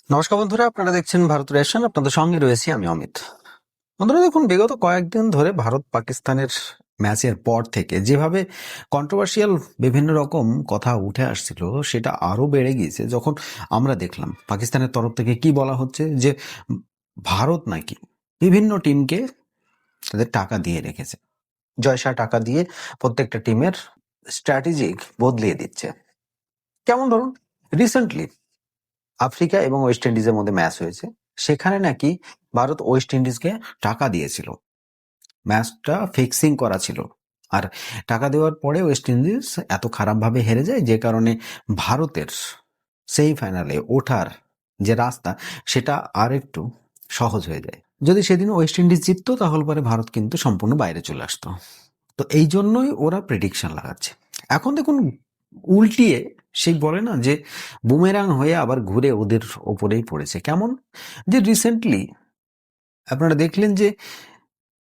নমস্কার বন্ধুরা, আপনারা দেখছেন ভারত রেশন। আপনাদের সঙ্গে রয়েছি আমি অমিত। বন্ধুরা দেখুন, বিগত কয়েকদিন ধরে ভারত পাকিস্তানের ম্যাচের পর থেকে যেভাবে কন্ট্রোভার্সিয়াল বিভিন্ন রকম কথা উঠে আসছিল, সেটা আরো বেড়ে গিয়েছে যখন আমরা দেখলাম পাকিস্তানের তরফ থেকে কি বলা হচ্ছে যে ভারত নাকি বিভিন্ন টিমকে তাদের টাকা দিয়ে রেখেছে, জয়শাহ টাকা দিয়ে প্রত্যেকটা টিমের স্ট্র্যাটেজিক বদলিয়ে দিচ্ছে। কেমন ধরুন, রিসেন্টলি আফ্রিকা এবং ওয়েস্ট ইন্ডিজের মধ্যে ম্যাচ হয়েছে, সেখানে নাকি ভারত ওয়েস্ট ইন্ডিজকে টাকা দিয়েছিল, ম্যাচটা ফিক্সিং করা ছিল। আর টাকা দেওয়ার পরে ওয়েস্ট ইন্ডিজ এত খারাপভাবে হেরে যায়, যে কারণে ভারতের সেই ফাইনালে ওঠার যে রাস্তা সেটা আর একটু সহজ হয়ে যায়। যদি সেদিন ওয়েস্ট ইন্ডিজ জিততো তাহলে পরে ভারত কিন্তু সম্পূর্ণ বাইরে চলে আসতো। তো এই জন্যই ওরা প্রেডিকশন লাগাচ্ছে। এখন দেখুন, উল্টিয়ে সেই বলে না যে বুমেরাং হয়ে আবার ঘুরে ওদের ওপরেই পড়েছে। কেমন, যে রিসেন্টলি আপনারা দেখলেন যে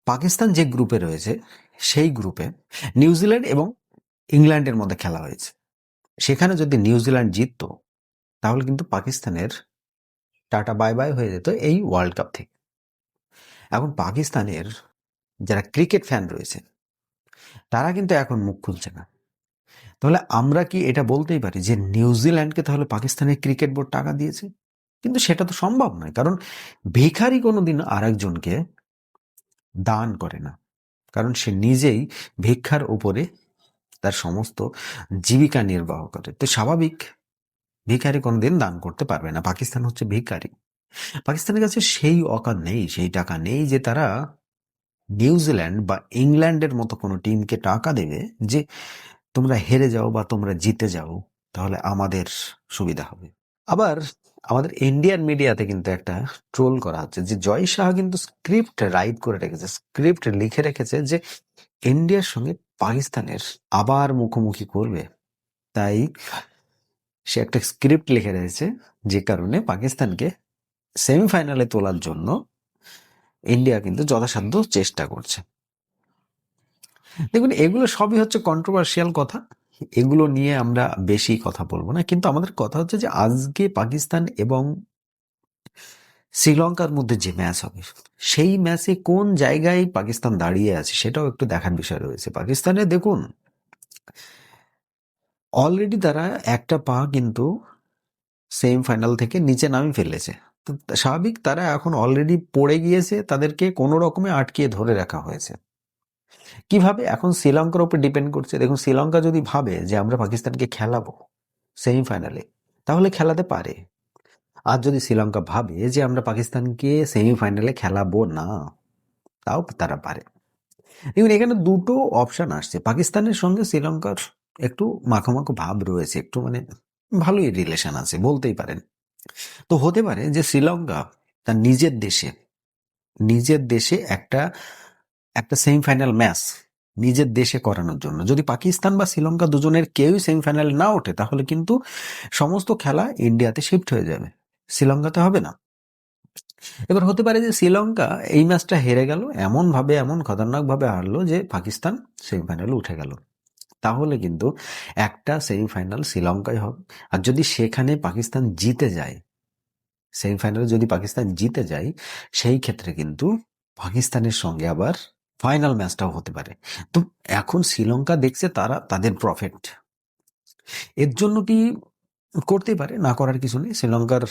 পাকিস্তান যে গ্রুপে রয়েছে সেই গ্রুপে নিউজিল্যান্ড এবং ইংল্যান্ডের মধ্যে খেলা হয়েছে। সেখানে যদি নিউজিল্যান্ড জিততো তাহলে কিন্তু পাকিস্তানের টাটা বাই বাই হয়ে যেত এই ওয়ার্ল্ড কাপ থেকে। এখন পাকিস্তানের যারা ক্রিকেট ফ্যান রয়েছে তারা কিন্তু এখন মুখ খুলছে না। তাহলে আমরা কি এটা বলতেই পারি যে নিউজিল্যান্ডকে তাহলে পাকিস্তানের ক্রিকেট বোর্ড টাকা দিয়েছে? কিন্তু সেটা তো সম্ভব নয়, কারণ ভিখারি কোনোদিন আরেকজনকে দান করে না, কারণ সে নিজেই ভিক্ষার উপরে তার সমস্ত জীবিকা নির্বাহ করে। তো স্বাভাবিক, ভিখারি কোনোদিন দান করতে পারবে না। পাকিস্তান হচ্ছে ভিখারি। পাকিস্তানের কাছে সেই অকাত নেই, সেই টাকা নেই যে তারা নিউজিল্যান্ড বা ইংল্যান্ডের মতো কোনো টিমকে টাকা দেবে যে তোমরা হেরে যাও বা তোমরা জিতে যাও, তাহলে আমাদের সুবিধা হবে। আবার আমাদের ইন্ডিয়ান মিডিয়াতে কিন্তু একটা ট্রোল করা হচ্ছে যে জয় শাহ কিন্তু স্ক্রিপ্ট রাইট করে রেখেছে, স্ক্রিপ্ট লিখে রেখেছে যে ইন্ডিয়ার সঙ্গে পাকিস্তানের আবার মুখোমুখি করবে, তাই সে একটা স্ক্রিপ্ট লিখে রয়েছে, যে কারণে পাকিস্তানকে সেমিফাইনালে তোলার জন্য ইন্ডিয়া কিন্তু যথাসাধ্য চেষ্টা করছে। দেখুন, এগুলো সবই হচ্ছে কন্ট্রোভার্সিয়াল কথা, এগুলো নিয়ে আমরা বেশি কথা বলবো না। কিন্তু আমাদের কথা হচ্ছে যে আজকে পাকিস্তান এবং শ্রীলঙ্কার মধ্যে যে ম্যাচ হবে, সেই ম্যাচে কোন জায়গায় পাকিস্তান দাঁড়িয়ে আছে সেটাও একটু দেখার বিষয় রয়েছে। পাকিস্তানে দেখুন, অলরেডি তারা একটা পা কিন্তু সেমিফাইনাল থেকে নিচে নামে ফেলেছে। তো স্বাভাবিক, তারা এখন অলরেডি পড়ে গিয়েছে, তাদেরকে কোনো রকমে আটকিয়ে ধরে রাখা হয়েছে। কিভাবে, এখন শ্রীলঙ্কার উপর ডিপেন্ড করছে। দেখুন, শ্রীলঙ্কা যদি ভাবে যে আমরা পাকিস্তানকে খেলাবো সেমিফাইনালে, তাহলে খেলাতে পারে। আর যদি শ্রীলঙ্কা ভাবে যে আমরা পাকিস্তানকে সেমিফাইনালে খেলাবো না, তাও তারা পারে। দেখুন, এখানে দুটো অপশন আসছে। পাকিস্তানের সঙ্গে শ্রীলঙ্কার একটু মাখামাখো ভাব রয়েছে, একটু মানে ভালোই রিলেশন আছে বলতেই পারেন। তো হতে পারে যে শ্রীলঙ্কা তার নিজের দেশে একটা একটা সেমিফাইনাল ম্যাচ নিজের দেশে করানোর জন্য, যদি পাকিস্তান বা শ্রীলঙ্কা দুজনের কেউই সেমিফাইনালে না ওঠে, তাহলে কিন্তু সমস্ত খেলা ইন্ডিয়াতে শিফট হয়ে যাবে, শ্রীলঙ্কাতে হবে না। এবার হতে পারে যে শ্রীলঙ্কা এই ম্যাচটা হেরে গেল, এমন খতরনাক ভাবে হারলো যে পাকিস্তান সেমিফাইনালে উঠে গেল। তাহলে কিন্তু একটা সেমিফাইনাল শ্রীলঙ্কায় হবে। আর যদি সেখানে পাকিস্তান জিতে যায়, সেমিফাইনালে যদি পাকিস্তান জিতে যায়, সেই ক্ষেত্রে কিন্তু পাকিস্তানের সঙ্গে আবার ফাইনাল ম্যাচটাও হতে পারে। তো এখন শ্রীলঙ্কা দেখছে তারা তাদের প্রফিট, এর জন্য কি করতেই পারে, না করার কিছু নেই। শ্রীলঙ্কার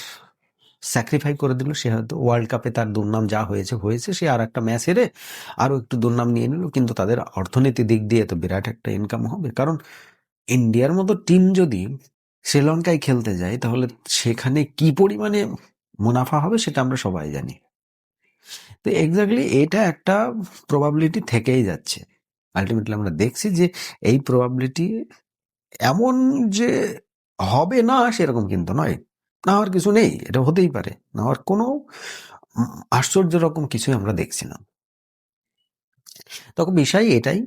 স্যাক্রিফাই করে দিল, সে হয়তো ওয়ার্ল্ড কাপে তার দুর্নাম যা হয়েছে হয়েছে, সে আর একটা ম্যাচ হেরে আরও একটু দুর্নাম নিয়ে নিল, কিন্তু তাদের অর্থনীতি দিক দিয়ে তো বিরাট একটা ইনকাম হবে। কারণ ইন্ডিয়ার মতো টিম যদি শ্রীলঙ্কায় খেলতে যায়, তাহলে সেখানে কি পরিমাণে মুনাফা হবে সেটা আমরা সবাই জানি। তো এক্স্যাক্টলি এটা একটা প্রবাবিলিটি থেকেই যাচ্ছে। আলটিমেটলি আমরা দেখছি যে এই প্রবাবিলিটি এমন যে হবে না সেরকম কিন্তু নয়, না হওয়ার কিছু নেই, এটা হতেই পারে, না হওয়ার কোনো আশ্চর্য রকম কিছুই আমরা দেখছি না। তখন বিষয় এটাই,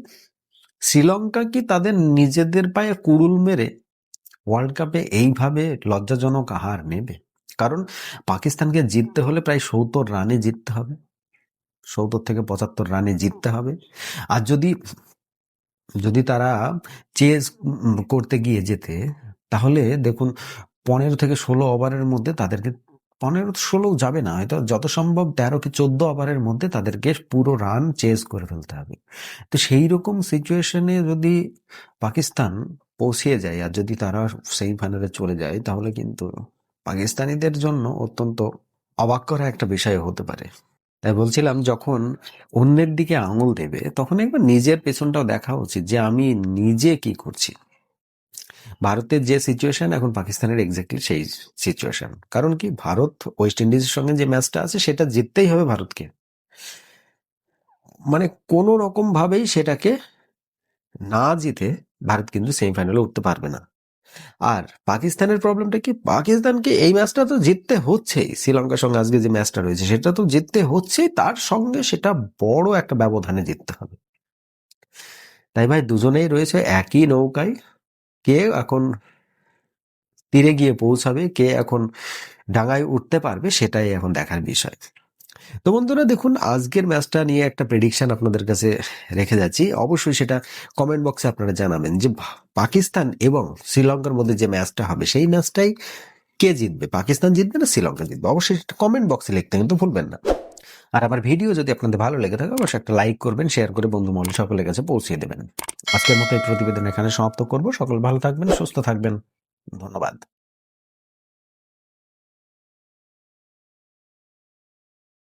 শ্রীলঙ্কা কি তাদের নিজেদের পায়ে কুড়ুল মেরে ওয়ার্ল্ড কাপে এইভাবে লজ্জাজনক হার নেবে? কারণ পাকিস্তানকে জিততে হলে প্রায় 70 রানে জিততে হবে, 70 থেকে 75 রানে জিততে হবে। আর যদি যদি তারা চেস করতে গিয়ে যেতে, তাহলে দেখুন 15 থেকে 16 ওভারের মধ্যে তাদেরকে 15-16 যাবে না, হয়তো যত সম্ভব 13 কি 14 ওভারের মধ্যে তাদেরকে পুরো রান চেজ করে ফেলতে হবে। তো সেই রকম সিচুয়েশনে যদি পাকিস্তান পৌঁছিয়ে যায় আর যদি তারা সেমিফাইনালে চলে যায়, তাহলে কিন্তু পাকিস্তানিদের জন্য অত্যন্ত অবাক করা একটা বিষয় হতে পারে। তাই বলছিলাম, যখন অন্যের দিকে আঙুল দেবে তখন একবার নিজের পেছনটাও দেখা উচিত যে আমি নিজে কি করছি। ভারতের যে সিচুয়েশন, এখন পাকিস্তানের এক্স্যাক্টলি সেই সিচুয়েশন। কারণ কি, ভারত ওয়েস্ট ইন্ডিজের সঙ্গে যে ম্যাচটা আছে সেটা জিততেই হবে ভারতকে, মানে কোনো রকম ভাবেই সেটাকে না জিতে ভারত কিন্তু সেমিফাইনালে উঠতে পারবে না। আর পাকিস্তানের প্রবলেমটা কি, পাকিস্তানকে এই ম্যাচটা তো জিততে হচ্ছেই, শ্রীলঙ্কার সঙ্গে আজকে যে ম্যাচটা রয়েছে সেটা তো জিততে হচ্ছেই, তার সঙ্গে সেটা বড় একটা ব্যবধানে জিততে হবে। তাই ভাই, দুজনেই রয়েছে একই নৌকায়, কে এখন তীরে গিয়ে পৌঁছাবে, কে এখন ডাঙায় উঠতে পারবে, সেটাই এখন দেখার বিষয়। তো বন্ধুরা দেখুন, আজকের ম্যাচটা নিয়ে একটা প্রেডিকশন আপনাদের কাছে রেখে যাচ্ছি। অবশ্যই সেটা কমেন্ট বক্সে আপনারা জানাবেন যে পাকিস্তান এবং শ্রীলঙ্কার মধ্যে যে ম্যাচটা হবে সেই ম্যাচটাই কে জিতবে, পাকিস্তান জিতবে না শ্রীলঙ্কা জিতবে। অবশ্যই সেটা কমেন্ট বক্সে লিখতে কিন্তু ভুলবেন না। আর আমার ভিডিও যদি আপনাদের ভালো লেগে থাকে অবশ্যই একটা লাইক করবেন, শেয়ার করে বন্ধু মহল সকলের কাছে পৌঁছিয়ে দেবেন। আজকের মতো এই প্রতিবেদন এখানে সমাপ্ত করব। সকল ভালো থাকবেন, সুস্থ থাকবেন। ধন্যবাদ।